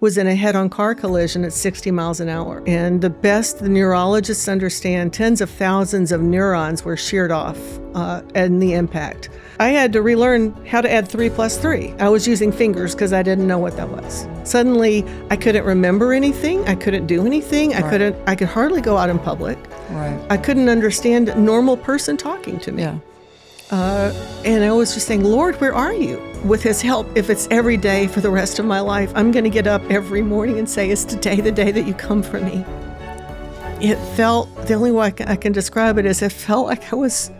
was in a head-on car collision at 60 miles an hour. And the best the neurologists understand, tens of thousands of neurons were sheared off in the impact. I had to relearn how to add 3 plus 3. I was using fingers because I didn't know what that was. Suddenly, I couldn't remember anything. I couldn't do anything. I could hardly go out in public. Right. I couldn't understand a normal person talking to me. Yeah. And I was just saying, Lord, where are you? With his help, if it's every day for the rest of my life, I'm going to get up every morning and say, is today the day that you come for me? It felt, the only way I can describe it is it felt like I was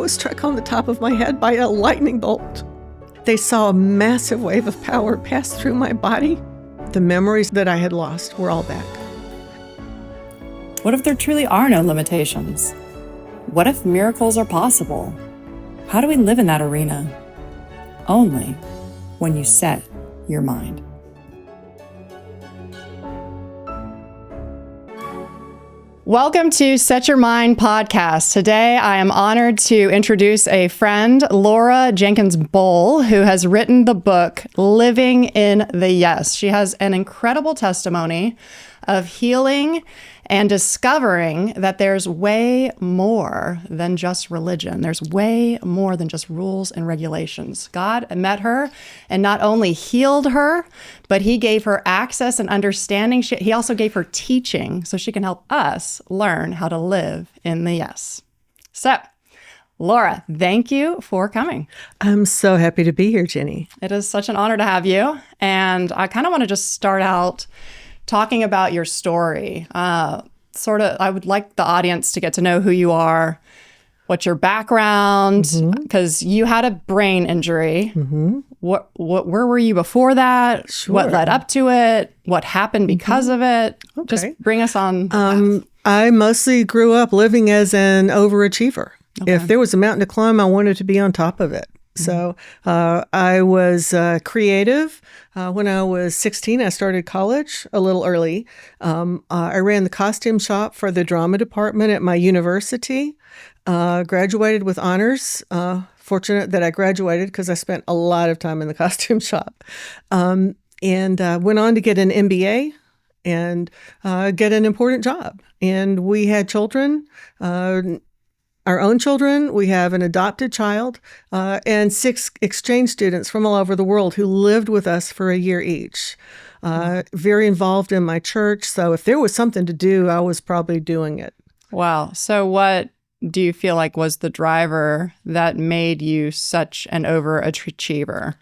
struck on the top of my head by a lightning bolt. They saw a massive wave of power pass through my body. The memories that I had lost were all back. What if there truly are no limitations? What if miracles are possible? How do we live in that arena? Only when you set your mind. Welcome to Set Your Mind podcast. Today, I am honored to introduce a friend, Laura Jenkins Boal, who has written the book, Living in the Yes. She has an incredible testimony of healing and discovering that there's way more than just religion. There's way more than just rules and regulations. God met her and not only healed her, but he gave her access and understanding. He also gave her teaching so she can help us learn how to live in the yes. So, Laura, thank you for coming. I'm so happy to be here, Jenny. It is such an honor to have you. And I kind of want to just start out talking about your story. I would like the audience to get to know who you are, what's your background, because you had a brain injury. Mm-hmm. Where were you before that? Sure. What led up to it? What happened because of it? Okay. Just bring us on. I mostly grew up living as an overachiever. Okay. If there was a mountain to climb, I wanted to be on top of it. So I was creative. When I was 16, I started college a little early. I ran the costume shop for the drama department at my university, graduated with honors. Fortunate that I graduated because I spent a lot of time in the costume shop. And went on to get an MBA and get an important job. And we had children. Our own children, we have an adopted child, and 6 exchange students from all over the world who lived with us for a year each. Very involved in my church, so if there was something to do, I was probably doing it. Wow. So what do you feel like was the driver that made you such an overachiever?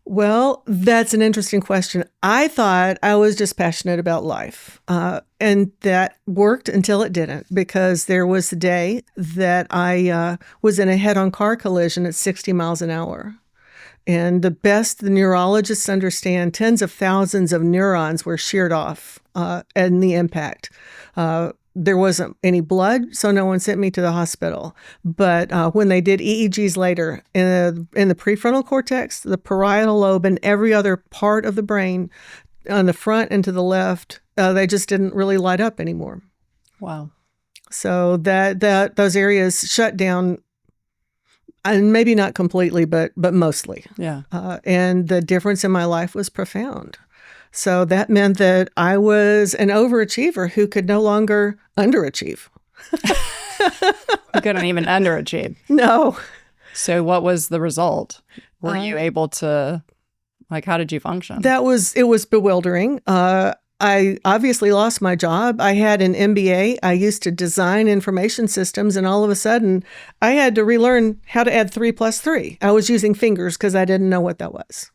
Well, that's an interesting question. I thought I was just passionate about life. And that worked until it didn't, because there was a day that I was in a head-on car collision at 60 miles an hour. And the best the neurologists understand, tens of thousands of neurons were sheared off in the impact. There wasn't any blood, so no one sent me to the hospital. But when they did EEGs later, in the prefrontal cortex, the parietal lobe, and every other part of the brain, on the front and to the left, they just didn't really light up anymore. Wow. So that those areas shut down, and maybe not completely, but mostly. Yeah. And the difference in my life was profound. So that meant that I was an overachiever who could no longer underachieve. You couldn't even underachieve. No. So what was the result? Were you able to, how did you function? It was bewildering. I obviously lost my job. I had an MBA. I used to design information systems, and all of a sudden I had to relearn how to add 3 plus 3. I was using fingers because I didn't know what that was.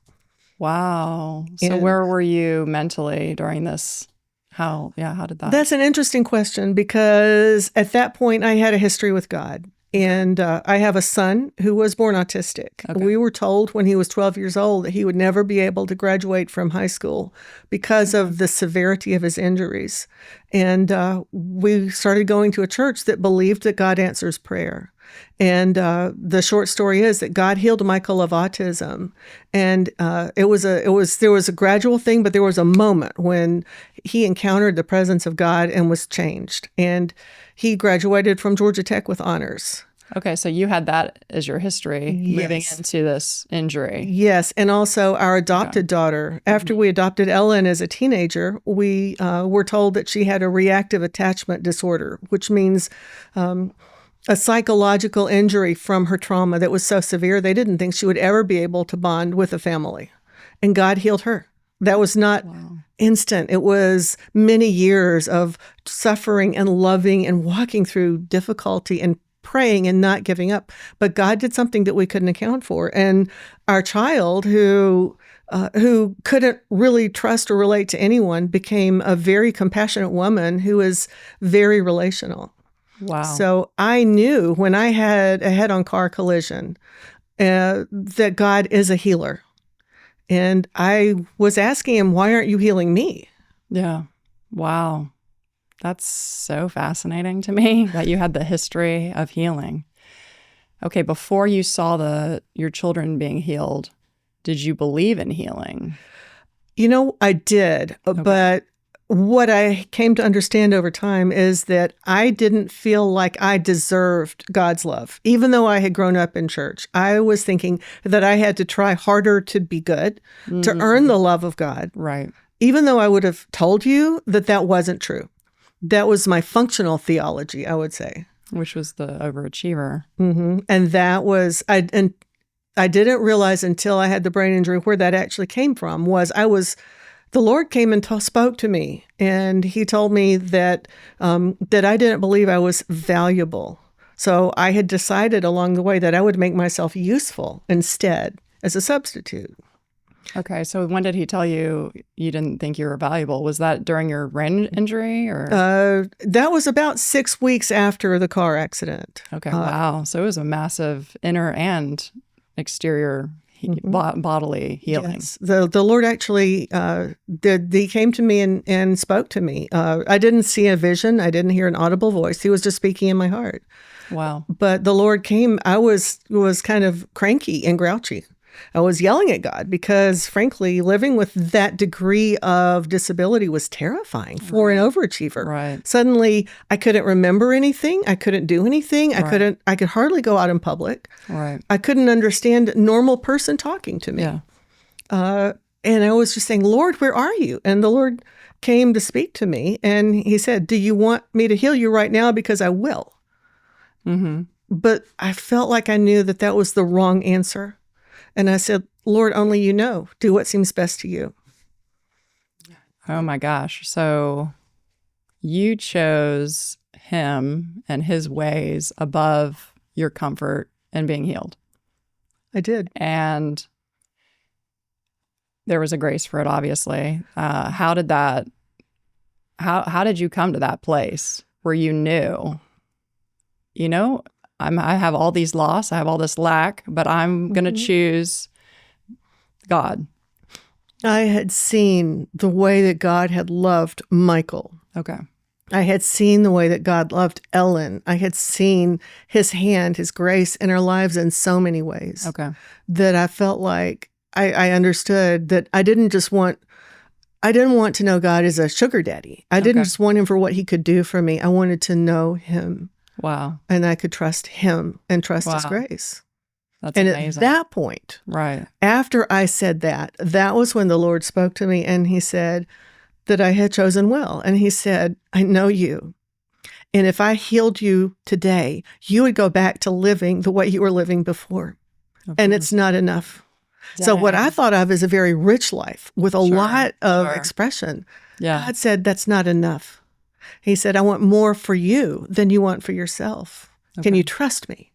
Wow. So where were you mentally during this? How did that? That's an interesting question, because at that point I had a history with God. And I have a son who was born autistic. Okay. We were told when he was 12 years old that he would never be able to graduate from high school because of the severity of his injuries. And we started going to a church that believed that God answers prayer. And the short story is that God healed Michael of autism, and there was a gradual thing, but there was a moment when he encountered the presence of God and was changed. And he graduated from Georgia Tech with honors. Okay, so you had that as your history moving into this injury. Yes, and also our adopted daughter. After we adopted Ellen as a teenager, we were told that she had a reactive attachment disorder, which means a psychological injury from her trauma that was so severe they didn't think she would ever be able to bond with a family. And God healed her. That was not instant. It was many years of suffering and loving and walking through difficulty and praying and not giving up. But God did something that we couldn't account for. And our child, who couldn't really trust or relate to anyone, became a very compassionate woman who is very relational. Wow. So I knew when I had a head-on car collision that God is a healer. And I was asking him, why aren't you healing me? Yeah. Wow. That's so fascinating to me that you had the history of healing. Okay, before you saw your children being healed, did you believe in healing? I did, but what I came to understand over time is that I didn't feel like I deserved God's love. Even though I had grown up in church, I was thinking that I had to try harder to be good, to earn the love of God. Right. Even though I would have told you that wasn't true. That was my functional theology, I would say. Which was the overachiever. Mm-hmm. And that was, I didn't realize until I had the brain injury where that actually came from. The Lord came and spoke to me, and he told me that I didn't believe I was valuable. So I had decided along the way that I would make myself useful instead as a substitute. Okay, so when did he tell you you didn't think you were valuable? Was that during your brain injury, or? That was about 6 weeks after the car accident. Okay, wow. So it was a massive inner and exterior bodily healing. Yes. The Lord actually he came to me and spoke to me. I didn't see a vision. I didn't hear an audible voice. He was just speaking in my heart. Wow. But the Lord came. I was kind of cranky and grouchy. I was yelling at God because, frankly, living with that degree of disability was terrifying for an overachiever. Right. Suddenly, I couldn't remember anything. I couldn't do anything. I could hardly go out in public. Right. I couldn't understand a normal person talking to me. Yeah. And I was just saying, Lord, where are you? And the Lord came to speak to me, and he said, do you want me to heal you right now? Because I will. Mm-hmm. But I felt like I knew that was the wrong answer. And I said, Lord, only you know. Do what seems best to you. Oh my gosh. So you chose him and his ways above your comfort and being healed. I did. And there was a grace for it, obviously. How did you come to that place where you knew, I have all these loss, I have all this lack, but I'm going to choose God. I had seen the way that God had loved Michael. Okay. I had seen the way that God loved Ellen. I had seen his hand, his grace in our lives in so many ways. Okay. That I felt like I understood that I didn't want to know God as a sugar daddy. I didn't just want him for what he could do for me. I wanted to know him. Wow. And I could trust him and trust his grace. That's amazing. At that point, after I said that was when the Lord spoke to me, and he said that I had chosen well. And he said, I know you. And if I healed you today, you would go back to living the way you were living before. And it's not enough. Dang. So what I thought of as a very rich life with a lot of expression, God said, that's not enough. He said, I want more for you than you want for yourself. Can you trust me?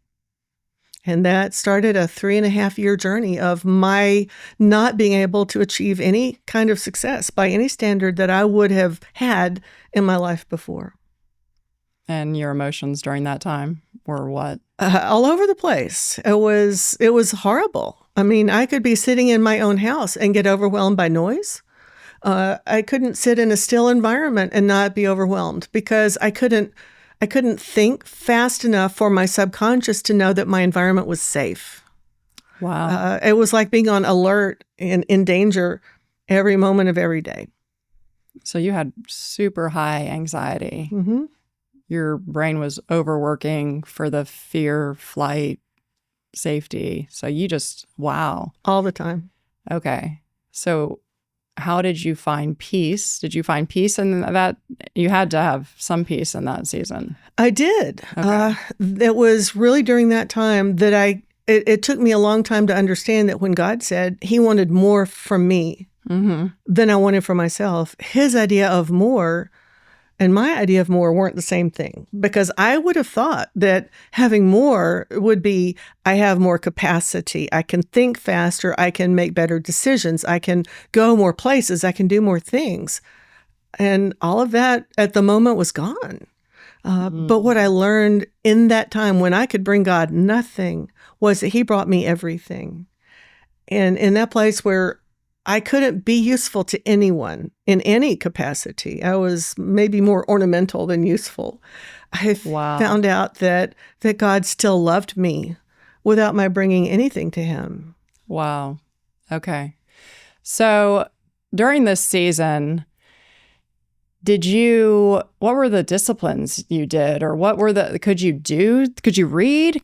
And that started a 3.5-year journey of my not being able to achieve any kind of success by any standard that I would have had in my life before. And your emotions during that time were what? All over the place. It was horrible. I mean, I could be sitting in my own house and get overwhelmed by noise. I couldn't sit in a still environment and not be overwhelmed because I couldn't think fast enough for my subconscious to know that my environment was safe. Wow. It was like being on alert and in danger every moment of every day. So you had super high anxiety. Mm-hmm. your brain was overworking for the fear, flight, safety. So you just, wow. All the time. Okay. So how did you find peace? Did you find peace in that? You had to have some peace in that season. I did. Okay. It was really during that time that it took me a long time to understand that when God said he wanted more from me than I wanted for myself, his idea of more and my idea of more weren't the same thing, because I would have thought that having more would be, I have more capacity. I can think faster. I can make better decisions. I can go more places. I can do more things. And all of that at the moment was gone. But what I learned in that time when I could bring God nothing was that he brought me everything. And in that place where I couldn't be useful to anyone in any capacity, I was maybe more ornamental than useful. I found out that God still loved me without my bringing anything to him. Wow. Okay. So during this season, what were the disciplines you did, or could you read?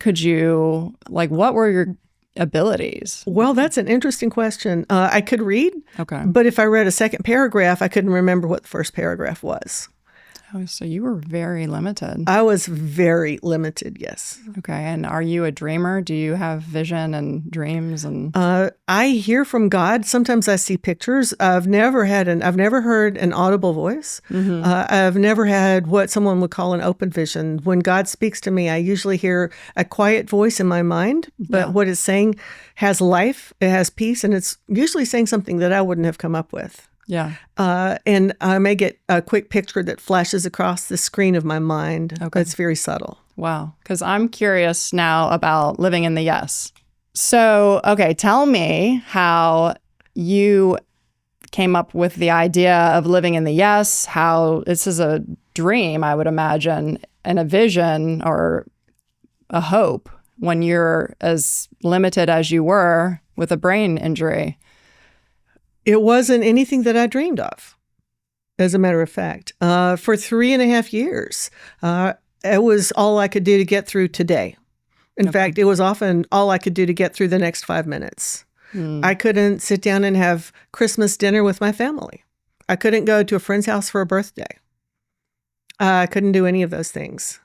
What were your abilities? Well, that's an interesting question. I could read, okay, but if I read a second paragraph, I couldn't remember what the first paragraph was. Oh, so you were very limited. I was very limited, yes. Okay, and are you a dreamer? Do you have vision and dreams? And I hear from God. Sometimes I see pictures. I've never heard an audible voice. I've never had what someone would call an open vision. When God speaks to me, I usually hear a quiet voice in my mind, but what it's saying has life, it has peace, and it's usually saying something that I wouldn't have come up with. Yeah. And I may get a quick picture that flashes across the screen of my mind. Okay. It's very subtle. Wow. Because I'm curious now about living in the yes. So, okay, tell me how you came up with the idea of living in the yes, how this is a dream, I would imagine, and a vision or a hope when you're as limited as you were with a brain injury. It wasn't anything that I dreamed of, as a matter of fact. For 3.5 years, it was all I could do to get through today. In fact, it was often all I could do to get through the next 5 minutes. I couldn't sit down and have Christmas dinner with my family. I couldn't go to a friend's house for a birthday. I couldn't do any of those things.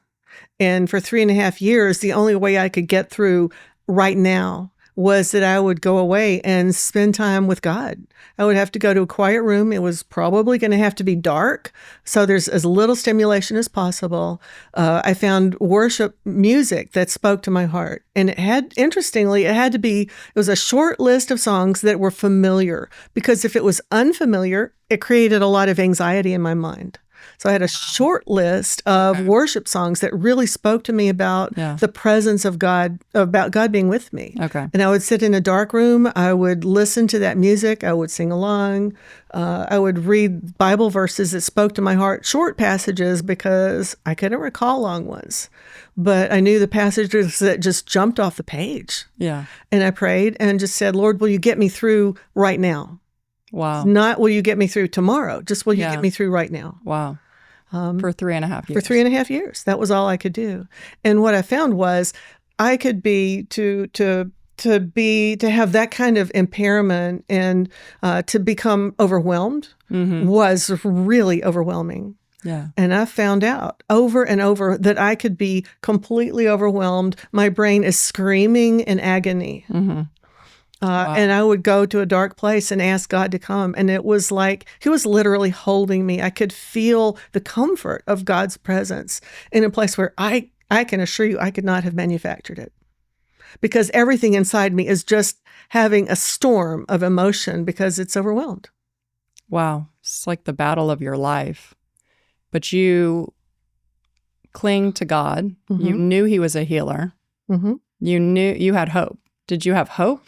And for 3.5 years, the only way I could get through right now was that I would go away and spend time with God. I would have to go to a quiet room. It was probably going to have to be dark, so there's as little stimulation as possible. I found worship music that spoke to my heart. And it was a short list of songs that were familiar, because if it was unfamiliar, it created a lot of anxiety in my mind. So I had a short list of worship songs that really spoke to me about the presence of God, about God being with me. Okay. And I would sit in a dark room. I would listen to that music. I would sing along. I would read Bible verses that spoke to my heart, short passages, because I couldn't recall long ones. But I knew the passages that just jumped off the page. Yeah. And I prayed and just said, Lord, will you get me through right now? Wow. Not will you get me through tomorrow, just will you get me through right now? Wow. For 3.5 years. For 3.5 years. That was all I could do. And what I found was I could be to have that kind of impairment and to become overwhelmed was really overwhelming. Yeah. And I found out over and over that I could be completely overwhelmed. My brain is screaming in agony. And I would go to a dark place and ask God to come. And it was like he was literally holding me. I could feel the comfort of God's presence in a place where I can assure you I could not have manufactured it. Because everything inside me is just having a storm of emotion because it's overwhelmed. Wow. It's like the battle of your life. But you cling to God. You knew he was a healer. You knew you had hope. Did you have hope?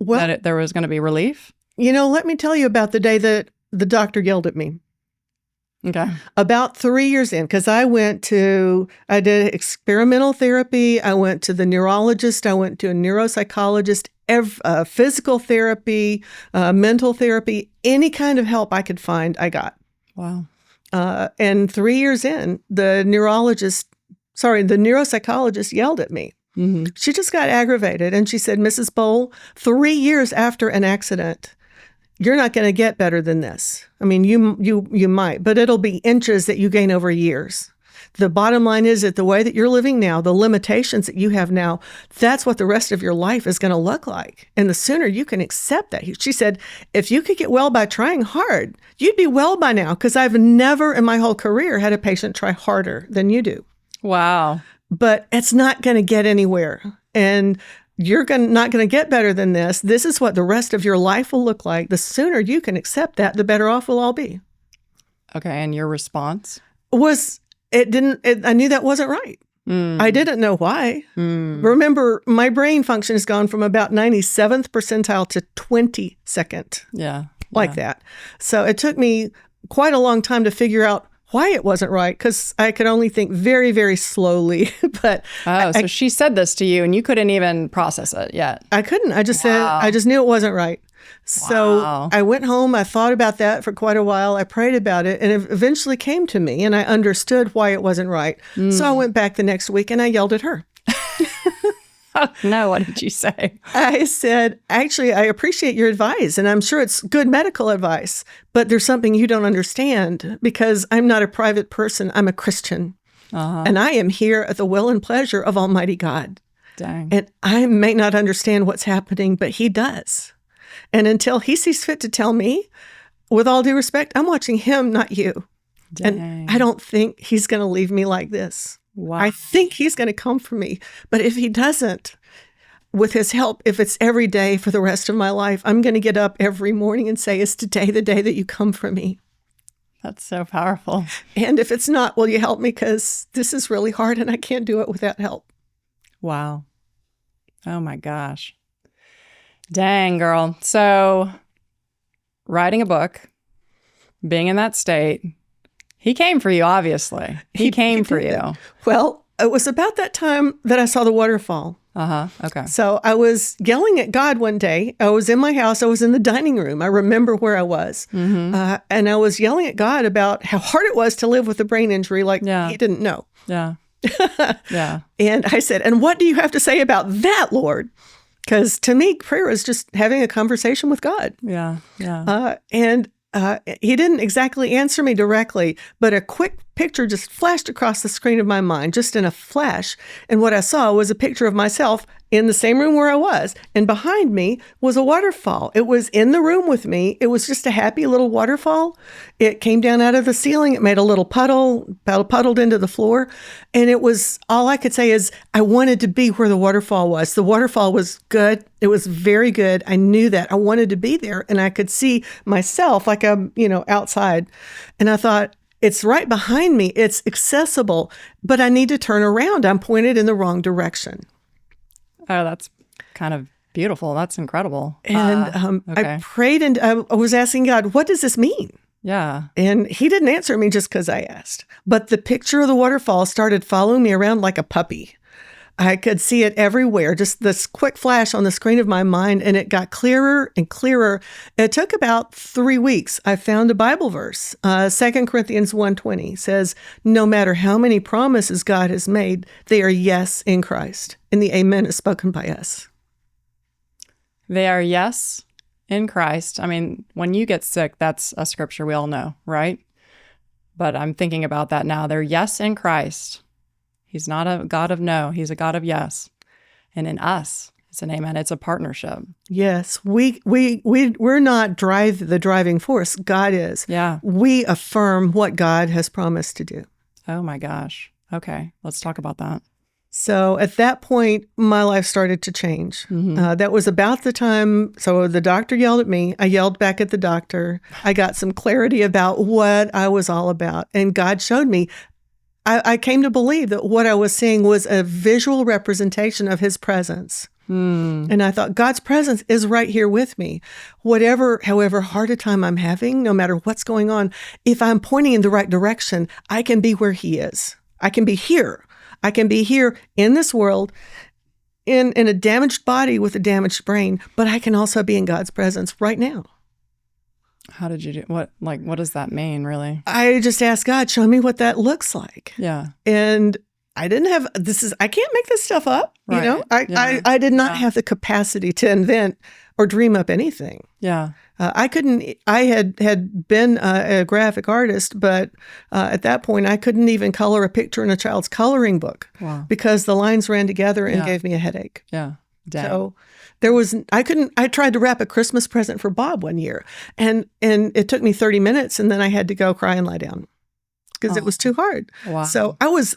Well, that there was going to be relief? Let me tell you about the day that the doctor yelled at me. Okay. About 3 years in, because I did experimental therapy. I went to the neurologist. I went to a neuropsychologist, physical therapy, mental therapy, any kind of help I could find, I got. Wow. And 3 years in, the neuropsychologist yelled at me. Mm-hmm. She just got aggravated. And she said, Mrs. Boal, 3 years after an accident, you're not going to get better than this. I mean, you might, but it'll be inches that you gain over years. The bottom line is that the way that you're living now, the limitations that you have now, that's what the rest of your life is going to look like. And the sooner you can accept that. She said, if you could get well by trying hard, you'd be well by now, because I've never in my whole career had a patient try harder than you do. Wow. But it's not going to get anywhere. And you're not going to get better than this. This is what the rest of your life will look like. The sooner you can accept that, the better off we'll all be. Okay. And your response? I knew that wasn't right. I didn't know why. Remember, my brain function has gone from about 97th percentile to 22nd. Yeah. Like that. So it took me quite a long time to figure out why it wasn't right, because I could only think very, very slowly. But so she said this to you and you couldn't even process it yet. I couldn't. I just knew it wasn't right. So I went home. I thought about that for quite a while. I prayed about it, and it eventually came to me, and I understood why it wasn't right. So I went back the next week and I yelled at her. Oh, no, what did you say? I said, actually, I appreciate your advice, and I'm sure it's good medical advice, but there's something you don't understand, because I'm not a private person. I'm a Christian, and I am here at the will and pleasure of Almighty God. Dang. And I may not understand what's happening, but He does. And until He sees fit to tell me, with all due respect, I'm watching Him, not you. Dang. And I don't think He's going to leave me like this. Wow. I think He's going to come for me. But if He doesn't, with His help, if it's every day for the rest of my life, I'm going to get up every morning and say, is today the day that you come for me? That's so powerful. And if it's not, will you help me? Because this is really hard and I can't do it without help. Wow. Oh my gosh. Dang, girl. So writing a book, being in that state, He came for you, obviously. He came for you. Well, it was about that time that I saw the waterfall. Okay. So I was yelling at God one day. I was in my house. I was in the dining room. I remember where I was. And I was yelling at God about how hard it was to live with a brain injury like He didn't know. Yeah. Yeah. And I said, and what do you have to say about that, Lord? Because to me, prayer is just having a conversation with God. Yeah. Yeah. He didn't exactly answer me directly, but a quick picture just flashed across the screen of my mind, just in a flash. And what I saw was a picture of myself in the same room where I was. And behind me was a waterfall. It was in the room with me. It was just a happy little waterfall. It came down out of the ceiling. It made a little puddled into the floor. And it was, all I could say is I wanted to be where the waterfall was. The waterfall was good. It was very good. I knew that. I wanted to be there. And I could see myself like I'm, outside. And I thought, it's right behind me. It's accessible, but I need to turn around. I'm pointed in the wrong direction. Oh, that's kind of beautiful. That's incredible. And okay. I prayed and I was asking God, what does this mean? Yeah. And He didn't answer me just because I asked. But the picture of the waterfall started following me around like a puppy. I could see it everywhere, just this quick flash on the screen of my mind, and it got clearer and clearer. It took about 3 weeks. I found a Bible verse. 2 Corinthians 1:20 says, no matter how many promises God has made, they are yes in Christ. And the amen is spoken by us. They are yes in Christ. I mean, when you get sick, that's a scripture we all know, right? But I'm thinking about that now. They're yes in Christ. He's not a God of no. He's a God of yes. And in us, it's an amen. It's a partnership. Yes. We're not the driving force. God is. Yeah. We affirm what God has promised to do. Oh my gosh. Okay. Let's talk about that. So at that point, my life started to change. That was about the time. So the doctor yelled at me. I yelled back at the doctor. I got some clarity about what I was all about. And God showed me. I came to believe that what I was seeing was a visual representation of His presence. And I thought, God's presence is right here with me. However hard a time I'm having, no matter what's going on, if I'm pointing in the right direction, I can be where He is. I can be here. I can be here in this world, in a damaged body with a damaged brain, but I can also be in God's presence right now. How did you do what does that mean really? I just asked God, show me what that looks like. Yeah. And I didn't have I can't make this stuff up. Right. You know, Yeah. I did not have the capacity to invent or dream up anything. Yeah. I couldn't, I had been a graphic artist, but at that point I couldn't even color a picture in a child's coloring book because the lines ran together and gave me a headache. Yeah. Dang. So I tried to wrap a Christmas present for Bob one year and it took me 30 minutes and then I had to go cry and lie down because it was too hard. Wow. So I was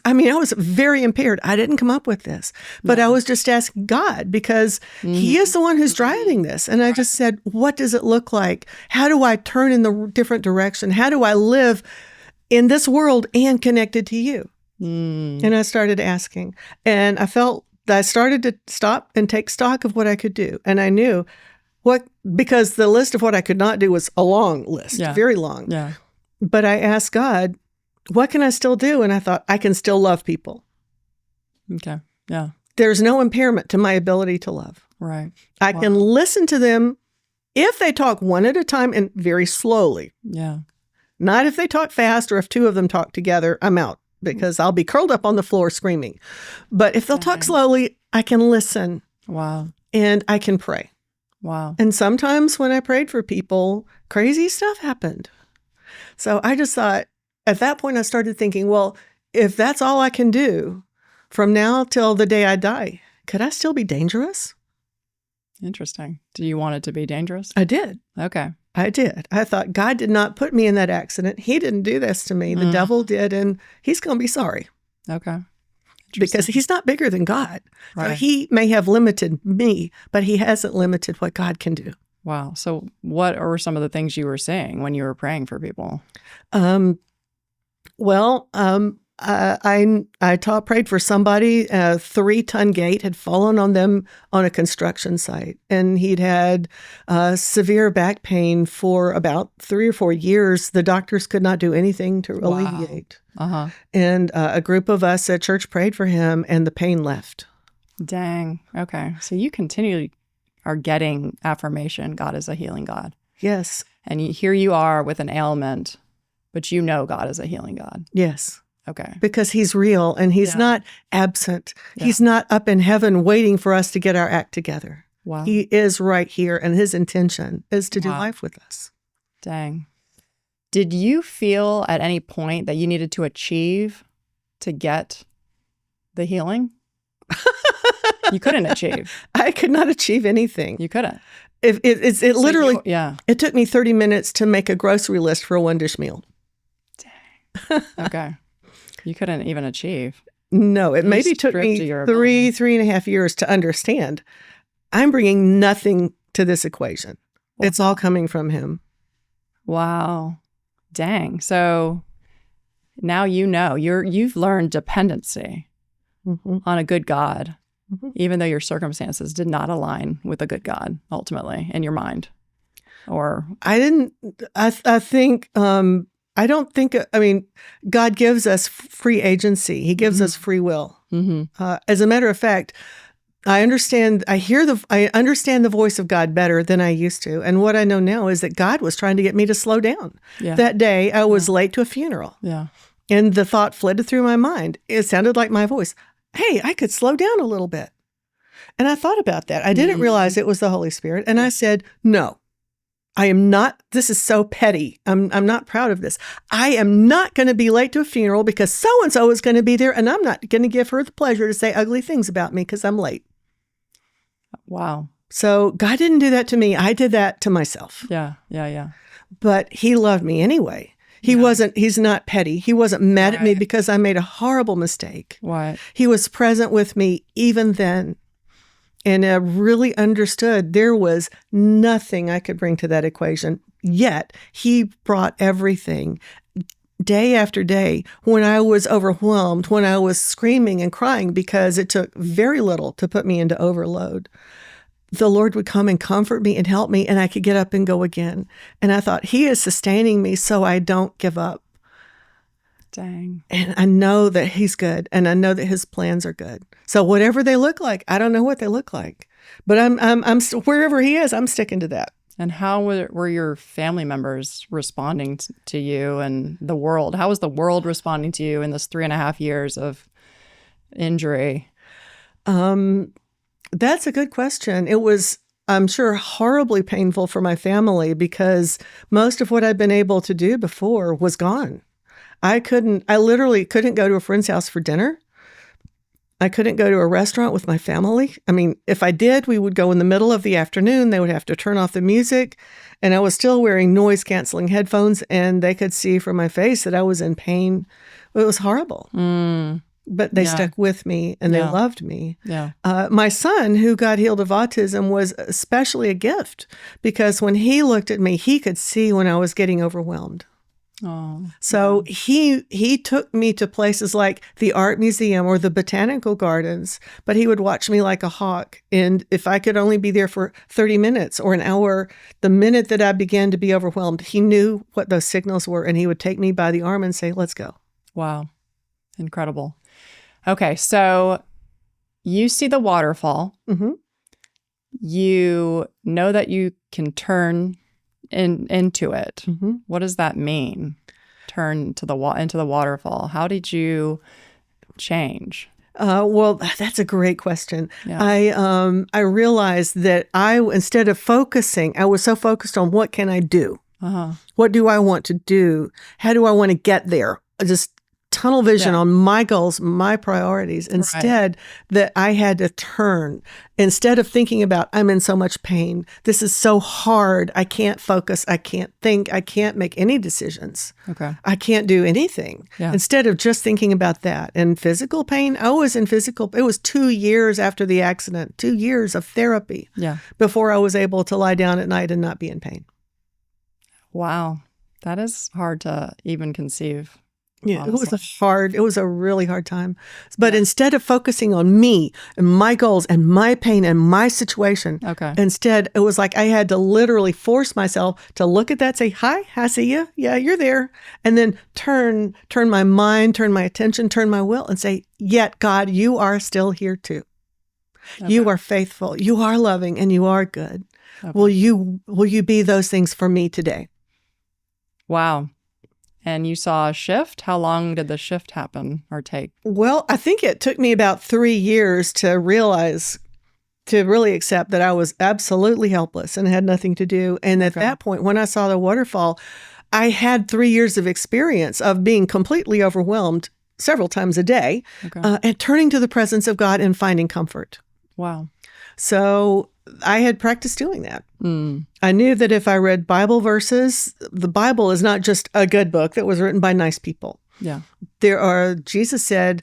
very impaired. I didn't come up with this, but I was just asking God because he is the one who's driving this. And I just said, what does it look like? How do I turn in the different direction? How do I live in this world and connected to you? And I started asking and I started to stop and take stock of what I could do. And I knew because the list of what I could not do was a long list, very long. Yeah. But I asked God, what can I still do? And I thought, I can still love people. Okay. Yeah. There's no impairment to my ability to love. Right. I can listen to them if they talk one at a time and very slowly. Yeah. Not if they talk fast or if two of them talk together, I'm out because I'll be curled up on the floor screaming. But if they'll talk slowly, I can listen. Wow. And I can pray. Wow. And sometimes when I prayed for people, crazy stuff happened. So I just thought, at that point, I started thinking, well, if that's all I can do from now till the day I die, could I still be dangerous? Interesting. Do you want it to be dangerous? I did. Okay. I did. I thought God did not put me in that accident. He didn't do this to me. The devil did, and he's going to be sorry. Okay. Because he's not bigger than God. Right. So he may have limited me, but he hasn't limited what God can do. Wow. So what are some of the things you were saying when you were praying for people? I prayed for somebody. A 3-ton gate had fallen on them on a construction site, and he'd had severe back pain for about 3 or 4 years. The doctors could not do anything to alleviate. And a group of us at church prayed for him, and the pain left. Dang. Okay. So you continually are getting affirmation. God is a healing God. Yes. And here you are with an ailment, but you know God is a healing God. Yes. Okay. Because he's real and he's not absent. Yeah. He's not up in heaven waiting for us to get our act together. Wow. He is right here, and his intention is to do life with us. Dang. Did you feel at any point that you needed to achieve to get the healing? You couldn't achieve. I could not achieve anything. You couldn't. It literally, it took me 30 minutes to make a grocery list for a one-dish meal. Dang. Okay. You couldn't even achieve. No, it maybe took me 3.5 years to understand. I'm bringing nothing to this equation. Wow. It's all coming from him. Wow. Dang. So now you know you've learned dependency on a good God, even though your circumstances did not align with a good God ultimately in your mind. Or I don't think, God gives us free agency. He gives us free will. As a matter of fact, I understand the voice of God better than I used to. And what I know now is that God was trying to get me to slow down. Yeah. That day, I was late to a funeral. Yeah. And the thought flitted through my mind. It sounded like my voice. Hey, I could slow down a little bit. And I thought about that. I didn't realize it was the Holy Spirit. And I said, no. I am not, this is so petty. I'm not proud of this. I am not going to be late to a funeral because so-and-so is going to be there, and I'm not going to give her the pleasure to say ugly things about me because I'm late. Wow. So God didn't do that to me. I did that to myself. Yeah. But he loved me anyway. He's not petty. He wasn't mad at me because I made a horrible mistake. Right. He was present with me even then. And I really understood there was nothing I could bring to that equation. Yet he brought everything day after day when I was overwhelmed, when I was screaming and crying because it took very little to put me into overload. The Lord would come and comfort me and help me, and I could get up and go again. And I thought, he is sustaining me so I don't give up. Dang. And I know that he's good, and I know that his plans are good. So whatever they look like, I don't know what they look like, but I'm wherever he is, I'm sticking to that. And how were your family members responding to you and the world? How was the world responding to you in this 3.5 years of injury? That's a good question. It was, I'm sure, horribly painful for my family because most of what I'd been able to do before was gone. I literally couldn't go to a friend's house for dinner. I couldn't go to a restaurant with my family. I mean, if I did, we would go in the middle of the afternoon. They would have to turn off the music. And I was still wearing noise-canceling headphones, and they could see from my face that I was in pain. It was horrible. But they stuck with me, and they loved me. Yeah. My son, who got healed of autism, was especially a gift because when he looked at me, he could see when I was getting overwhelmed. Oh, So he took me to places like the art museum or the botanical gardens, but he would watch me like a hawk. And if I could only be there for 30 minutes or an hour, the minute that I began to be overwhelmed, he knew what those signals were, and he would take me by the arm and say, "Let's go." wow. Incredible. Okay, so you see the waterfall. Mm-hmm. You know that you can turn into it. Mm-hmm. What does that mean? Turn to into the waterfall. How did you change? Well, that's a great question. Yeah. I realized that instead of focusing, I was so focused on what can I do? What do I want to do? How do I want to get there? Just tunnel vision on my goals, my priorities, instead that I had to turn. Instead of thinking about, I'm in so much pain. This is so hard. I can't focus. I can't think. I can't make any decisions. Okay. I can't do anything. Yeah. Instead of just thinking about that. And physical pain, I was in physical, it was 2 years after the accident, 2 years of therapy before I was able to lie down at night and not be in pain. Wow. That is hard to even conceive. Yeah, honestly. it was a really hard time. But instead of focusing on me and my goals and my pain and my situation, instead it was like I had to literally force myself to look at that, say, "Hi, I see you. Yeah, you're there." And then turn my mind, turn my attention, turn my will and say, "Yet God, you are still here too. You are faithful, you are loving, and you are good. Will you be those things for me today?" Wow. And you saw a shift? How long did the shift happen or take? Well, I think it took me about 3 years to really accept that I was absolutely helpless and had nothing to do. And at that point, when I saw the waterfall, I had 3 years of experience of being completely overwhelmed several times a day and turning to the presence of God and finding comfort. Wow. So I had practiced doing that. I knew that if I read Bible verses, the Bible is not just a good book that was written by nice people. Yeah. Jesus said,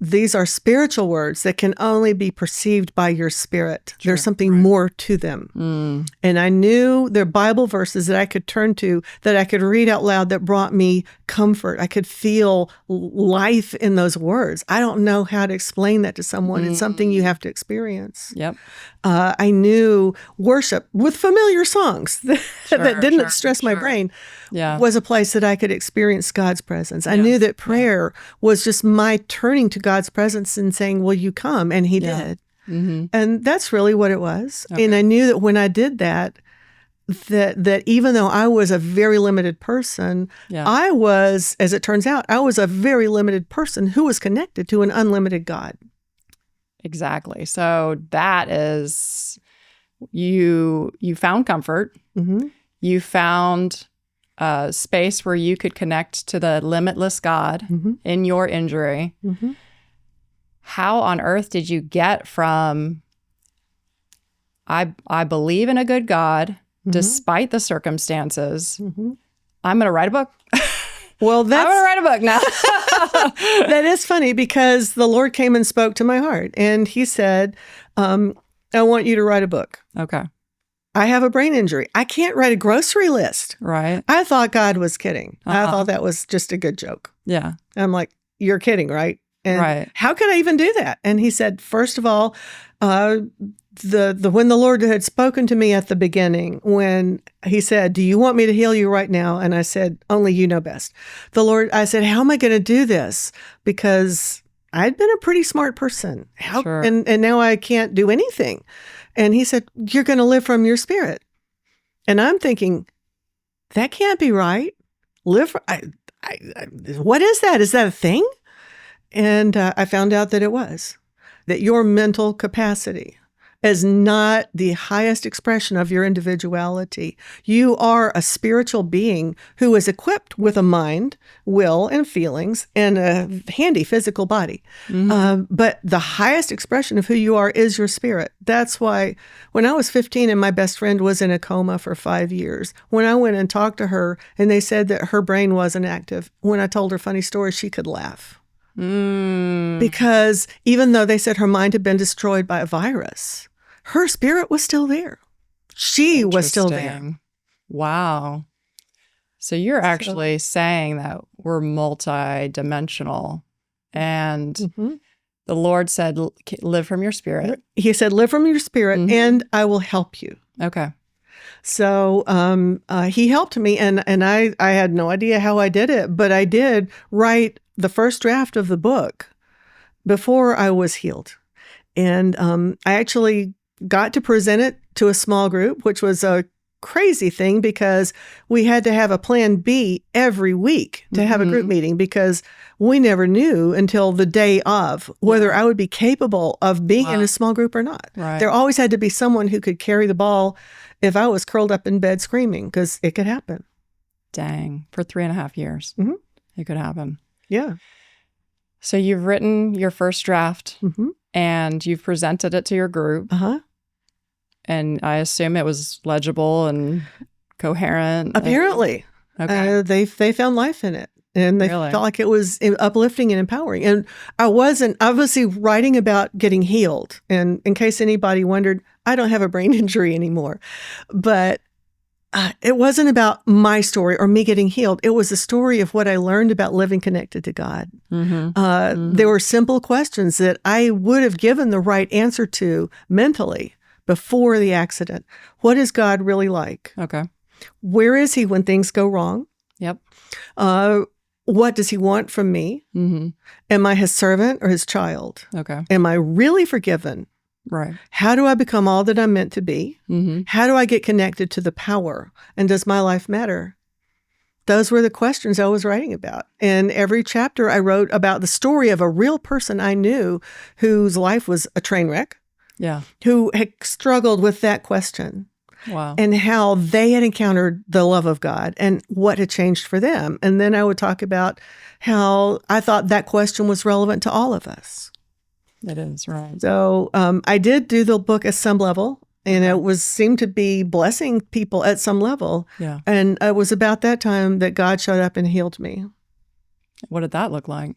these are spiritual words that can only be perceived by your spirit. Sure, There's something more to them. And I knew there are Bible verses that I could turn to, that I could read out loud, that brought me comfort. I could feel life in those words. I don't know how to explain that to someone. It's something you have to experience. Yep. I knew worship with familiar songs that didn't stress my brain was a place that I could experience God's presence. I knew that prayer was just my turning to God's presence and saying, "Will you come?" And he did. And that's really what it was. And I knew that when I did that even though I was a very limited person, I was, as it turns out, I was a very limited person who was connected to an unlimited God. Exactly. So that is, you found comfort. You found a space where you could connect to the limitless God in your injury. How on earth did you get from, I believe in a good God, despite the circumstances, I'm going to write a book. Well, I'm going to write a book now. That is funny because the Lord came and spoke to my heart and he said, I want you to write a book. Okay. I have a brain injury. I can't write a grocery list. Right. I thought God was kidding. I thought that was just a good joke. Yeah. I'm like, you're kidding, right? And how could I even do that? And he said, first of all, when the Lord had spoken to me at the beginning, when he said, "Do you want me to heal you right now?" And I said, "Only you know best." I said, "How am I going to do this?" Because I'd been a pretty smart person. And now I can't do anything. And he said, "You're going to live from your spirit." And I'm thinking, that can't be right. What is that? Is that a thing? And I found out that it was, that your mental capacity is not the highest expression of your individuality. You are a spiritual being who is equipped with a mind, will, and feelings, and a handy physical body. But the highest expression of who you are is your spirit. That's why when I was 15 and my best friend was in a coma for 5 years, when I went and talked to her and they said that her brain wasn't active, when I told her funny stories, she could laugh. Because even though they said her mind had been destroyed by a virus, her spirit was still there. She was still there. Wow. So you're actually saying that we're multidimensional. And the Lord said, live from your spirit. He said, live from your spirit and I will help you. Okay. So he helped me, and I had no idea how I did it, but I did write the first draft of the book before I was healed. And I actually got to present it to a small group, which was a crazy thing because we had to have a plan B every week to have a group meeting because we never knew until the day of whether I would be capable of being in a small group or not. Right. There always had to be someone who could carry the ball if I was curled up in bed screaming, because it could happen. Dang. For 3.5 years, it could happen. Yeah. So you've written your first draft and you've presented it to your group. And I assume it was legible and coherent. Apparently. Okay. They found life in it. And they felt like it was uplifting and empowering. And I wasn't obviously writing about getting healed. And in case anybody wondered, I don't have a brain injury anymore. But it wasn't about my story or me getting healed. It was a story of what I learned about living connected to God. There were simple questions that I would have given the right answer to mentally before the accident. What is God really like? Okay. Where is he when things go wrong? Yep. What does he want from me? Am I his servant or his child? Okay. Am I really forgiven? Right. How do I become all that I'm meant to be? How do I get connected to the power? And does my life matter? Those were the questions I was writing about. And every chapter I wrote about the story of a real person I knew whose life was a train wreck. Yeah. Who had struggled with that question. Wow. And how they had encountered the love of God and what had changed for them. And then I would talk about how I thought that question was relevant to all of us. It is, right. So I did do the book at some level, and it seemed to be blessing people at some level. Yeah. And it was about that time that God showed up and healed me. What did that look like?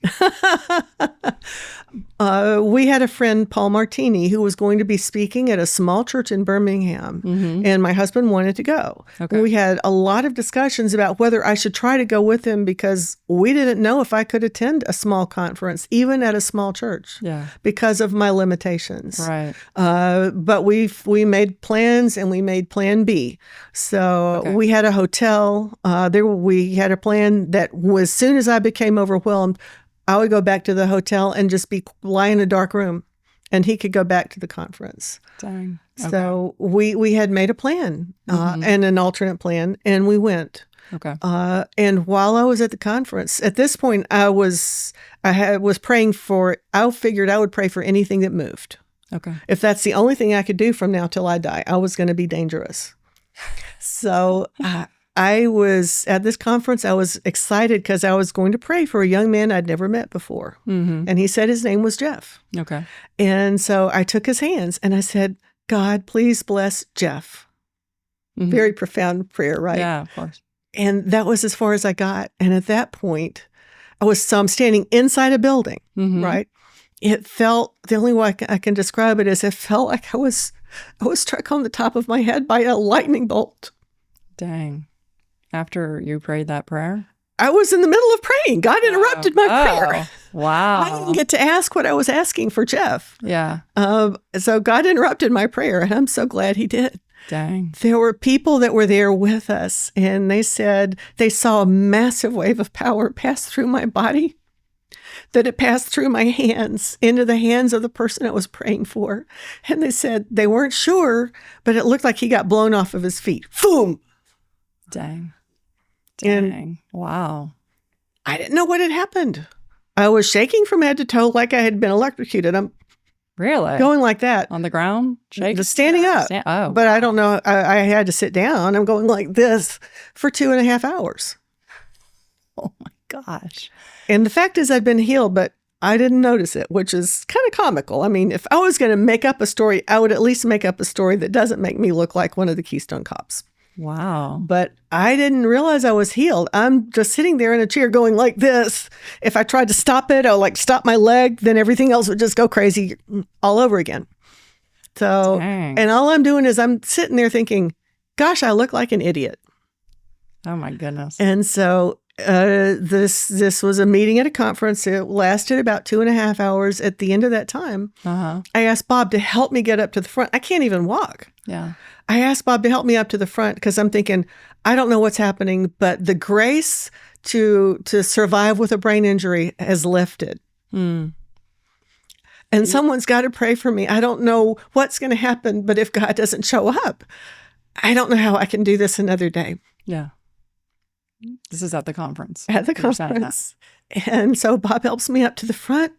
We had a friend, Paul Martini, who was going to be speaking at a small church in Birmingham, and my husband wanted to go. Okay. We had a lot of discussions about whether I should try to go with him because we didn't know if I could attend a small conference, even at a small church, because of my limitations. Right. But we made plans, and we made Plan B. So we had a hotel. We had a plan that as soon as I became overwhelmed, I would go back to the hotel and just lie in a dark room, and he could go back to the conference. Dang. Okay. So we had made a plan and an alternate plan, and we went. Okay. And while I was at the conference, at this point, I was praying for. I figured I would pray for anything that moved. Okay. If that's the only thing I could do from now till I die, I was going to be dangerous. So I was at this conference. I was excited because I was going to pray for a young man I'd never met before. And he said his name was Jeff. Okay. And so I took his hands and I said, God, please bless Jeff. Very profound prayer, right? Yeah, of course. And that was as far as I got. And at that point, I'm standing inside a building, right? It felt, the only way I can describe it is it felt like I was struck on the top of my head by a lightning bolt. Dang. After you prayed that prayer? I was in the middle of praying. God interrupted my prayer. Wow. I didn't get to ask what I was asking for Jeff. Yeah. So God interrupted my prayer, and I'm so glad he did. Dang. There were people that were there with us, and they said they saw a massive wave of power pass through my body, that it passed through my hands into the hands of the person I was praying for. And they said they weren't sure, but it looked like he got blown off of his feet. Boom! Dang. And Wow. I didn't know what had happened. I was shaking from head to toe like I had been electrocuted. I'm Really? going like that. On the ground? Shaking? Just standing up. But I don't know. I had to sit down. I'm going like this for 2.5 hours. Oh my gosh. And the fact is I'd been healed, but I didn't notice it, which is kind of comical. I mean, if I was going to make up a story, I would at least make up a story that doesn't make me look like one of the Keystone Cops. Wow. But I didn't realize I was healed. I'm just sitting there in a chair going like this. If I tried to stop it, or like stop my leg, then everything else would just go crazy all over again. So, Dang. and all I'm doing is I'm sitting there thinking, gosh, I look like an idiot. Oh my goodness. And so this was a meeting at a conference. It lasted about 2.5 hours. At the end of that time, I asked Bob to help me get up to the front. I can't even walk. Yeah. I asked Bob to help me up to the front because I'm thinking, I don't know what's happening, but the grace to survive with a brain injury has lifted. And someone's got to pray for me. I don't know what's going to happen, but if God doesn't show up, I don't know how I can do this another day. Yeah. This is at the conference. At the conference. And so Bob helps me up to the front,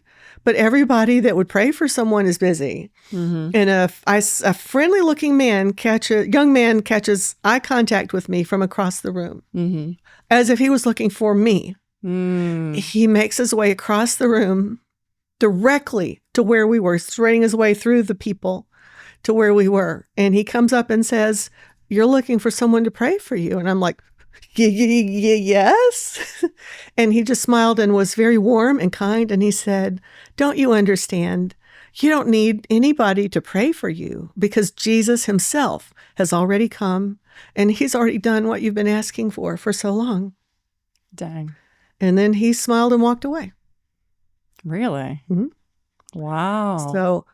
but everybody that would pray for someone is busy. And a friendly looking young man catches eye contact with me from across the room, as if he was looking for me. He makes his way across the room directly to where we were, threading his way through the people to where we were. And he comes up and says, "You're looking for someone to pray for you." And I'm like, yes. And he just smiled and was very warm and kind. And he said, "Don't you understand? You don't need anybody to pray for you because Jesus himself has already come and he's already done what you've been asking for so long." Dang. And then he smiled and walked away. Really? Wow. So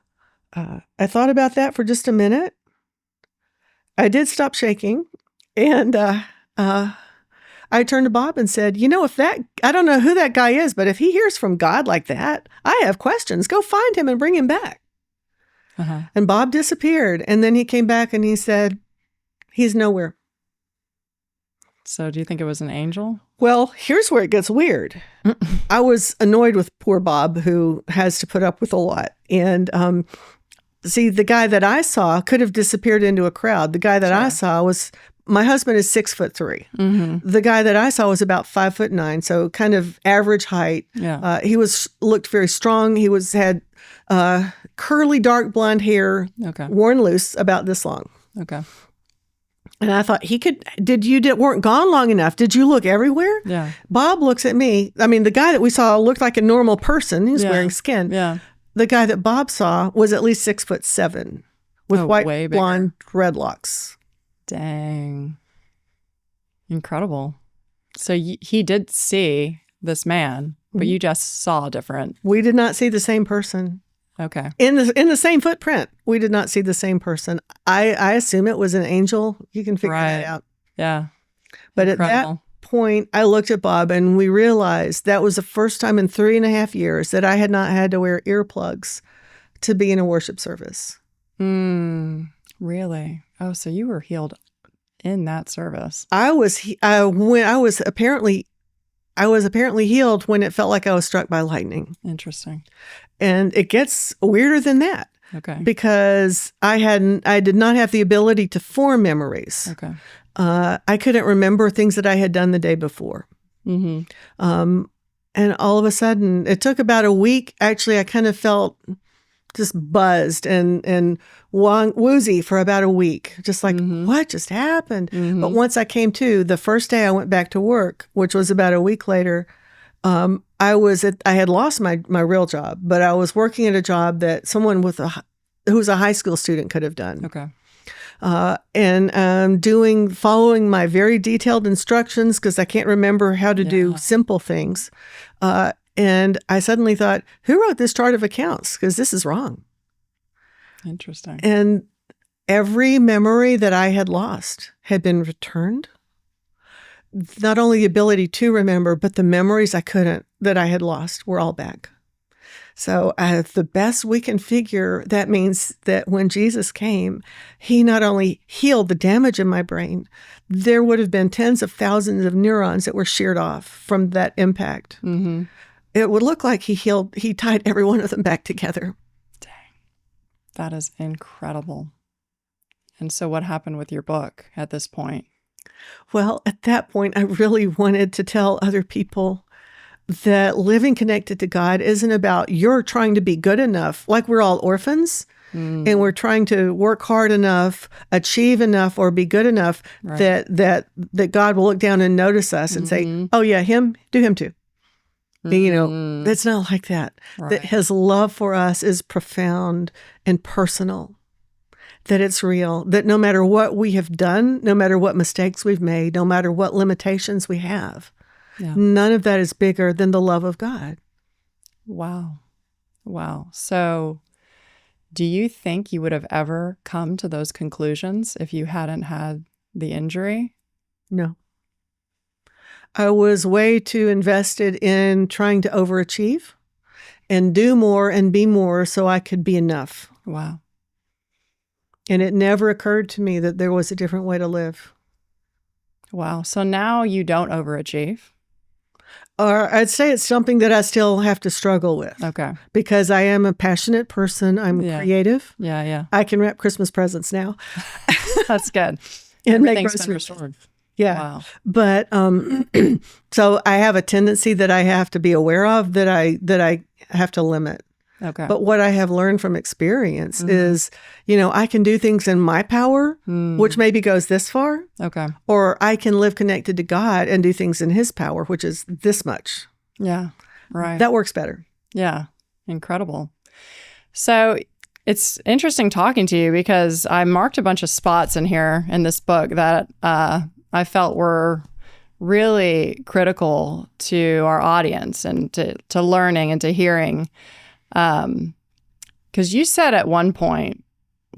I thought about that for just a minute. I did stop shaking. And I turned to Bob and said, I don't know who that guy is, but if he hears from God like that, I have questions. Go find him and bring him back. And Bob disappeared. And then he came back and he said, he's nowhere. So do you think it was an angel? Well, here's where it gets weird. I was annoyed with poor Bob, who has to put up with a lot. And see, the guy that I saw could have disappeared into a crowd. The guy that I saw was... My husband is 6'3". The guy that I saw was about 5'9", so kind of average height. Yeah. He looked very strong. He had curly, dark blonde hair, worn loose, about this long. Okay. And I thought weren't gone long enough. Did you look everywhere? Yeah. Bob looks at me. I mean, the guy that we saw looked like a normal person. He was wearing skin. Yeah. The guy that Bob saw was at least 6'7", with white blonde dreadlocks. Dang. Incredible. So he did see this man, but you just saw different. We did not see the same person. Okay. In the same footprint, we did not see the same person. I assume it was an angel. You can figure that out. Yeah. But incredible. At that point, I looked at Bob and we realized that was the first time in 3.5 years that I had not had to wear earplugs to be in a worship service. Really? Oh, so you were healed in that service. I was apparently healed when it felt like I was struck by lightning. Interesting. And it gets weirder than that. Okay. Because I did not have the ability to form memories. Okay. I couldn't remember things that I had done the day before. And all of a sudden, it took about a week. Actually, I kind of felt just buzzed and woozy for about a week, just like, what just happened? But once I came to, the first day I went back to work, which was about a week later, I had lost my real job, but I was working at a job that someone who was a high school student could have done. Okay. And following my very detailed instructions, because I can't remember how to do simple things. And I suddenly thought, who wrote this chart of accounts? Because this is wrong. Interesting. And every memory that I had lost had been returned. Not only the ability to remember, but the memories that I had lost were all back. So the best we can figure, that means that when Jesus came, he not only healed the damage in my brain, there would have been tens of thousands of neurons that were sheared off from that impact. Mm-hmm. It would look like he tied every one of them back together. Dang. That is incredible. And so what happened with your book at this point? Well, at that point, I really wanted to tell other people that living connected to God isn't about you're trying to be good enough, like we're all orphans, and we're trying to work hard enough, achieve enough, or be good enough that God will look down and notice us and say, "Oh yeah, him, do him too." It's not like that. Right. That his love for us is profound and personal. That it's real, that no matter what we have done, no matter what mistakes we've made, no matter what limitations we have, none of that is bigger than the love of God. Wow. So do you think you would have ever come to those conclusions if you hadn't had the injury? No. I was way too invested in trying to overachieve and do more and be more so I could be enough. Wow. And it never occurred to me that there was a different way to live. Wow. So now you don't overachieve? Or I'd say it's something that I still have to struggle with. Okay. Because I am a passionate person. I'm creative. Yeah. I can wrap Christmas presents now. That's good. And Everything's been restored. Yeah. Wow. But so I have a tendency that I have to be aware of that I have to limit. Okay. But what I have learned from experience is, I can do things in my power, which maybe goes this far. Okay. Or I can live connected to God and do things in his power, which is this much. Yeah. Right. That works better. Yeah. Incredible. So it's interesting talking to you because I marked a bunch of spots in here in this book that I felt were really critical to our audience and to learning and to hearing. Because you said at one point,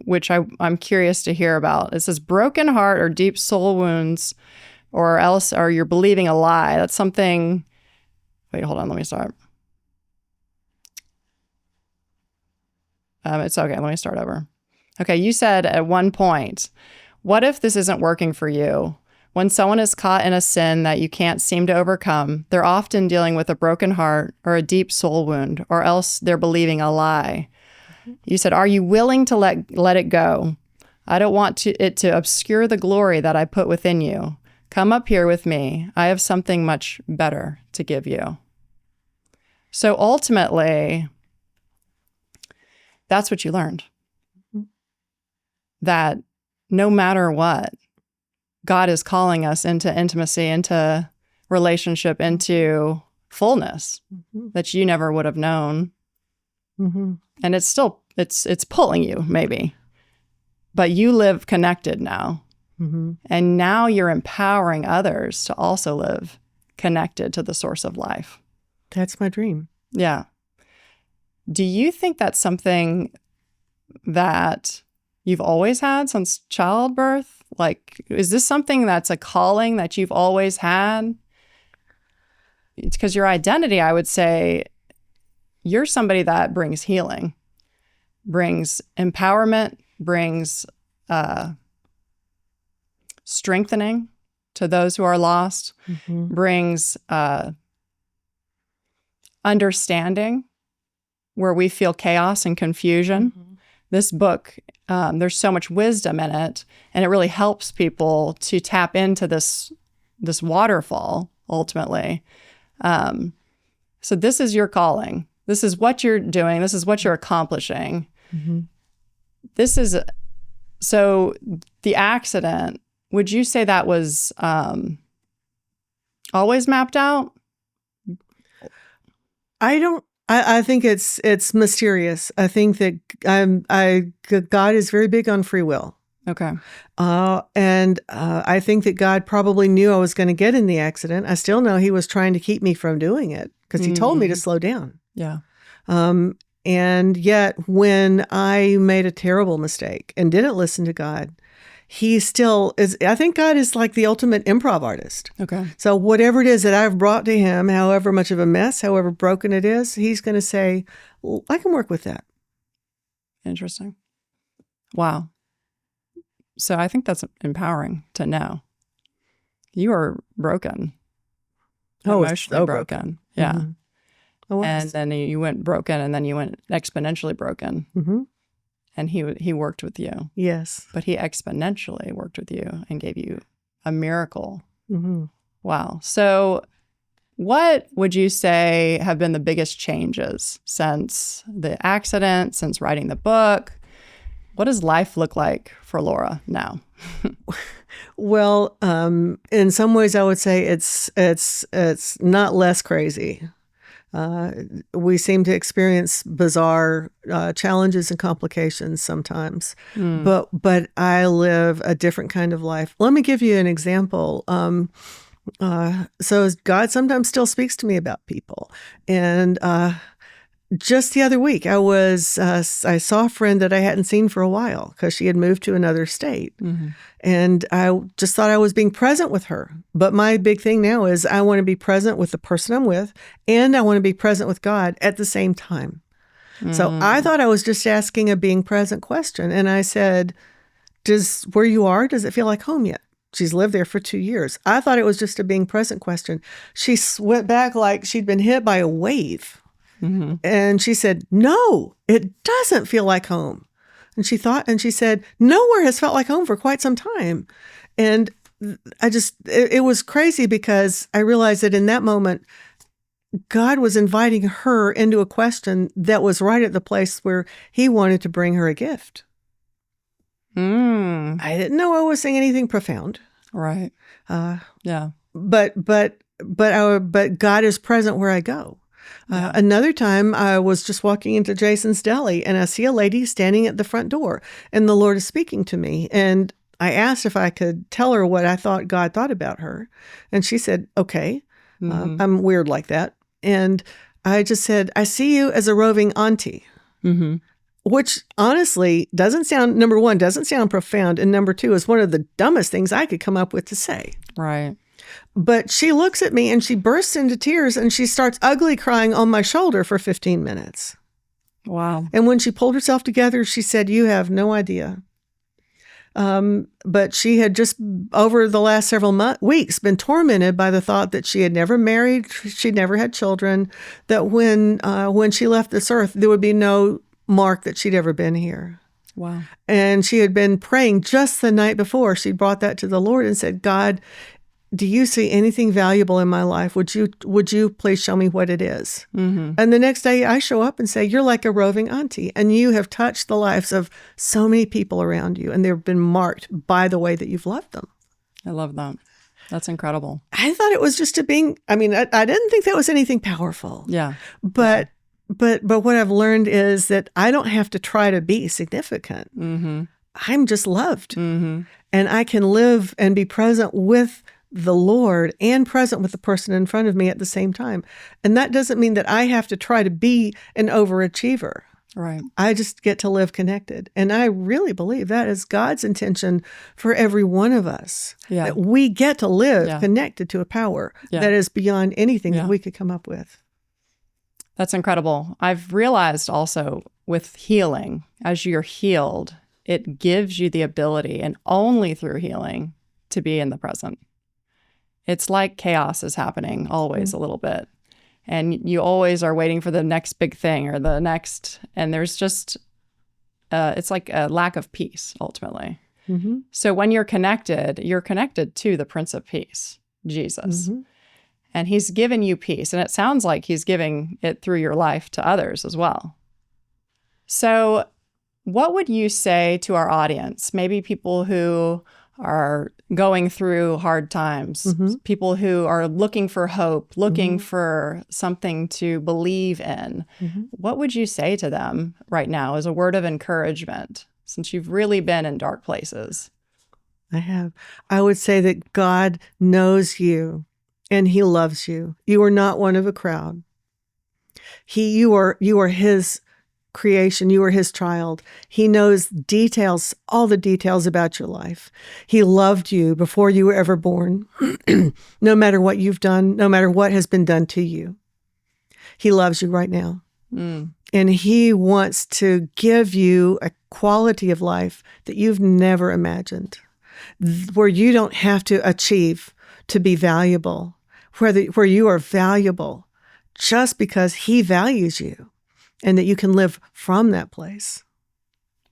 which I'm curious to hear about, it says broken heart or deep soul wounds, or else are you believing a lie. That's something. Wait, hold on. Let me start. It's okay. Let me start over. Okay, you said at one point, what if this isn't working for you? When someone is caught in a sin that you can't seem to overcome, they're often dealing with a broken heart or a deep soul wound, or else they're believing a lie. You said, are you willing to let it go? I don't want it to obscure the glory that I put within you. Come up here with me. I have something much better to give you. So ultimately, that's what you learned. That no matter what, God is calling us into intimacy, into relationship, into fullness that you never would have known. And it's still, it's pulling you maybe, but you live connected now. And now you're empowering others to also live connected to the source of life. That's my dream. Yeah. Do you think that's something that you've always had since childbirth? Like, is this something that's a calling that you've always had? Because your identity, I would say, you're somebody that brings healing, brings empowerment, brings strengthening to those who are lost, brings understanding where we feel chaos and confusion. This book, there's so much wisdom in it, and it really helps people to tap into this waterfall, ultimately. So this is your calling. This is what you're doing. This is what you're accomplishing. This is, so the accident, would you say that was always mapped out? I think it's mysterious. I think that God is very big on free will. Okay. And I think that God probably knew I was going to get in the accident. I still know he was trying to keep me from doing it because he told me to slow down. Yeah. And yet when I made a terrible mistake and didn't listen to God, he still is. I think God is like the ultimate improv artist. Okay. So whatever it is that I've brought to him, however much of a mess, however broken it is, he's going to say, well, I can work with that. Interesting. Wow. So I think that's empowering to know. You are broken. Emotionally broken. Yeah. Mm-hmm. And then you went broken, and then you went exponentially broken. Mm-hmm. And he worked with you. Yes. But he exponentially worked with you and gave you a miracle. Mm-hmm. Wow. So what would you say have been the biggest changes since the accident, since writing the book? What does life look like for Laura now? Well, in some ways, I would say it's not less crazy. We seem to experience bizarre challenges and complications sometimes, but I live a different kind of life. Let me give you an example. So God sometimes still speaks to me about people, and just the other week, I saw a friend that I hadn't seen for a while because she had moved to another state. Mm-hmm. And I just thought I was being present with her. But my big thing now is I want to be present with the person I'm with, and I want to be present with God at the same time. Mm-hmm. So I thought I was just asking a being present question. And I said, where you are, does it feel like home yet? She's lived there for 2 years. I thought it was just a being present question. She went back like she'd been hit by a wave. Mm-hmm. And she said, no, it doesn't feel like home. And she said, nowhere has felt like home for quite some time. And it was crazy because I realized that in that moment, God was inviting her into a question that was right at the place where he wanted to bring her a gift. I didn't know I was saying anything profound. Right. Yeah. But God is present where I go. Another time, I was just walking into Jason's Deli, and I see a lady standing at the front door, and the Lord is speaking to me. And I asked if I could tell her what I thought God thought about her. And she said, okay. Mm-hmm. I'm weird like that. And I just said, I see you as a roving auntie, mm-hmm. which honestly number one, doesn't sound profound. And number two, is one of the dumbest things I could come up with to say. Right. But she looks at me and she bursts into tears and she starts ugly crying on my shoulder for 15 minutes. Wow. And when she pulled herself together, she said, you have no idea. But she had just, over the last several weeks, been tormented by the thought that she had never married, she'd never had children, that when she left this earth, there would be no mark that she'd ever been here. Wow. And she had been praying just the night before. She brought that to the Lord and said, God, do you see anything valuable in my life? Would you please show me what it is? Mm-hmm. And the next day I show up and say, you're like a roving auntie, and you have touched the lives of so many people around you, and they've been marked by the way that you've loved them. I love that. That's incredible. I thought it was just I didn't think that was anything powerful. Yeah. But what I've learned is that I don't have to try to be significant. Mm-hmm. I'm just loved. Mm-hmm. And I can live and be present with the Lord and present with the person in front of me at the same time. And that doesn't mean that I have to try to be an overachiever. Right. I just get to live connected. And I really believe that is God's intention for every one of us. Yeah. That we get to live connected to a power that is beyond anything that we could come up with. That's incredible. I've realized also with healing, as you're healed, it gives you the ability, and only through healing, to be in the present. It's like chaos is happening always a little bit. And you always are waiting for the next big thing or the next, and there's just, it's like a lack of peace ultimately. Mm-hmm. So when you're connected to the Prince of Peace, Jesus. Mm-hmm. And he's given you peace. And it sounds like he's giving it through your life to others as well. So what would you say to our audience? Maybe people who are going through hard times, mm-hmm. people who are looking for hope, looking mm-hmm. for something to believe in. Mm-hmm. What would you say to them right now as a word of encouragement, since you've really been in dark places? I have. I would say that God knows you and he loves you. You are not one of a crowd. You are his creation. You are his child. He knows details, all the details about your life. He loved you before you were ever born, no matter what you've done, no matter what has been done to you. He loves you right now. And he wants to give you a quality of life that you've never imagined, where you don't have to achieve to be valuable, where you are valuable just because he values you, and that you can live from that place.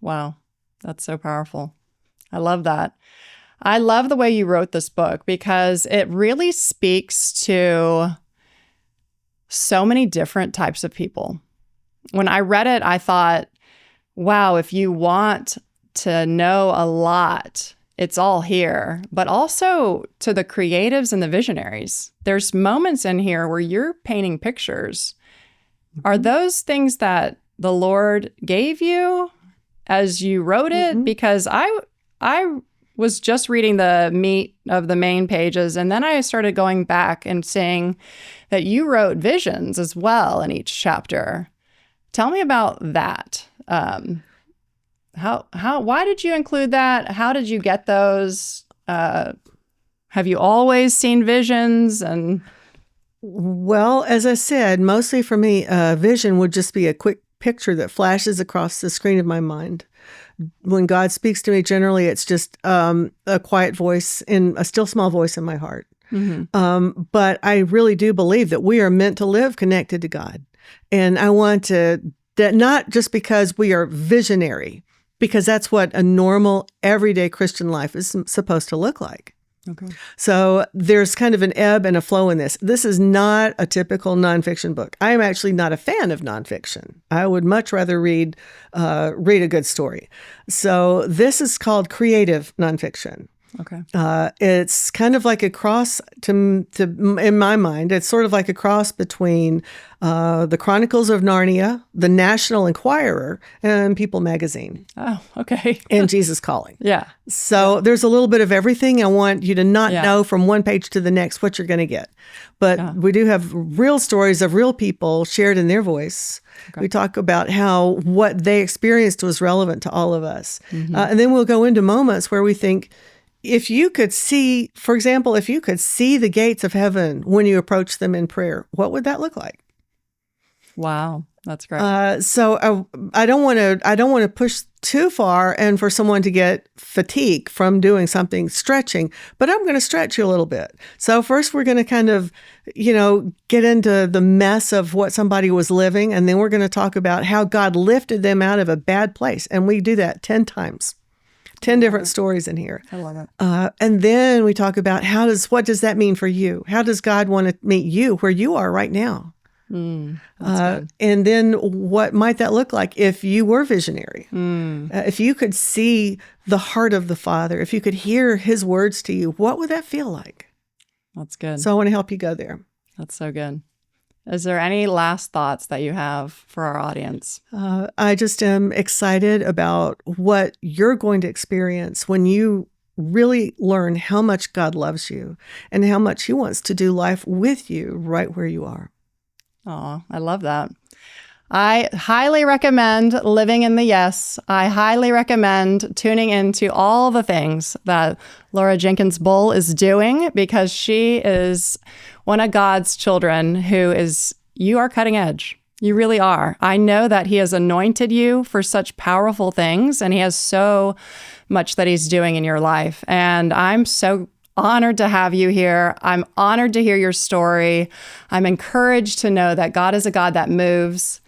Wow, that's so powerful. I love that. I love the way you wrote this book because it really speaks to so many different types of people. When I read it, I thought, wow, if you want to know a lot, it's all here. But also to the creatives and the visionaries. There's moments in here where you're painting pictures. Are those things that the Lord gave you as you wrote it? Because I was just reading the meat of the main pages, and then I started going back and seeing that you wrote visions as well in each chapter. Tell me about that. Why did you include that? How did you get those? Have you always seen visions? And well, as I said, mostly for me, vision would just be a quick picture that flashes across the screen of my mind. When God speaks to me, generally, it's just a quiet voice in a still small voice in my heart. But I really do believe that we are meant to live connected to God. And I want to, that not just because we are visionary, because that's what a normal, everyday Christian life is supposed to look like. Okay. So there's kind of an ebb and a flow in this. This is not a typical nonfiction book. I am actually not a fan of nonfiction. I would much rather read a good story. So this is called creative nonfiction. Okay. It's kind of like a cross to in my mind, it's sort of like a cross between the Chronicles of Narnia, the National Enquirer, and People magazine. Oh, okay. And Jesus Calling. Yeah. So there's a little bit of everything. I want you to not know from one page to the next what you're going to get. But we do have real stories of real people shared in their voice. Okay. We talk about how what they experienced was relevant to all of us. And then we'll go into moments where we think, if you could see, for example, if you could see the gates of heaven when you approach them in prayer, what would that look like? Wow, that's great. So I don't want to push too far and for someone to get fatigue from doing something stretching, but I'm going to stretch you a little bit. So first we're going to kind of, get into the mess of what somebody was living, and then we're going to talk about how God lifted them out of a bad place, and we do that 10 times. 10 different stories in here. I love it. And then we talk about what does that mean for you? How does God want to meet you where you are right now? And then what might that look like if you were visionary? If you could see the heart of the Father, if you could hear his words to you, what would that feel like? That's good. So I want to help you go there. That's so good. Is there any last thoughts that you have for our audience? I just am excited about what you're going to experience when you really learn how much God loves you and how much he wants to do life with you right where you are. Oh, I love that. I highly recommend Living in the Yes. I highly recommend tuning into all the things that Laura Jenkins Boal is doing, because she is one of God's children you are cutting edge. You really are. I know that he has anointed you for such powerful things, and he has so much that he's doing in your life. And I'm so honored to have you here. I'm honored to hear your story. I'm encouraged to know that God is a God that moves,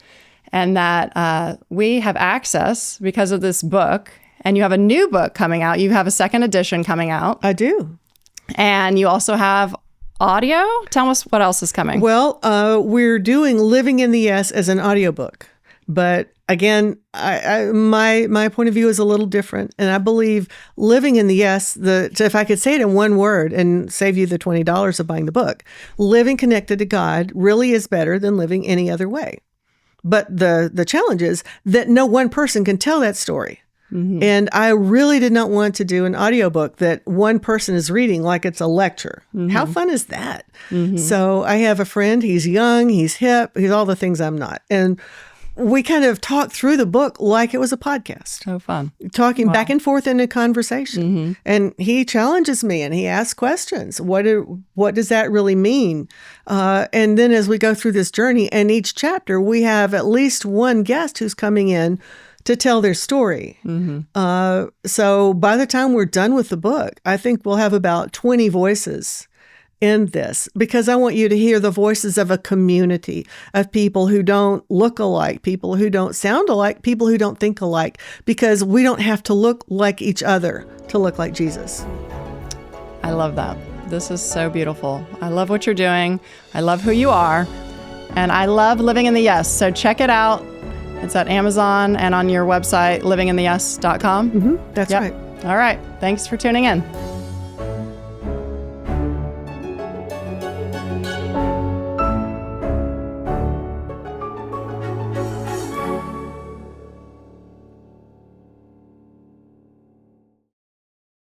and that we have access because of this book. And you have a new book coming out. You have a second edition coming out. I do. And you also have audio. Tell us what else is coming. Well, we're doing Living in the Yes as an audiobook. But again, my point of view is a little different. And I believe Living in the Yes, if I could say it in one word and save you the $20 of buying the book, living connected to God really is better than living any other way. But the challenge is that no one person can tell that story. And I really did not want to do an audiobook that one person is reading like it's a lecture. How fun is that? So I have a friend, he's young, he's hip, he's all the things I'm not. And we kind of talked through the book like it was a podcast. So fun. Talking back and forth in a conversation. Mm-hmm. And he challenges me and he asks questions. What does that really mean? And then as we go through this journey, and each chapter, we have at least one guest who's coming in to tell their story. Mm-hmm. So by the time we're done with the book, I think we'll have about 20 voices in this, because I want you to hear the voices of a community of people who don't look alike, people who don't sound alike, people who don't think alike, because we don't have to look like each other to look like Jesus. I love that. This is so beautiful. I love what you're doing. I love who you are. And I love Living in the Yes. So check it out. It's at Amazon and on your website, livingintheyes.com. That's right. All right. Thanks for tuning in.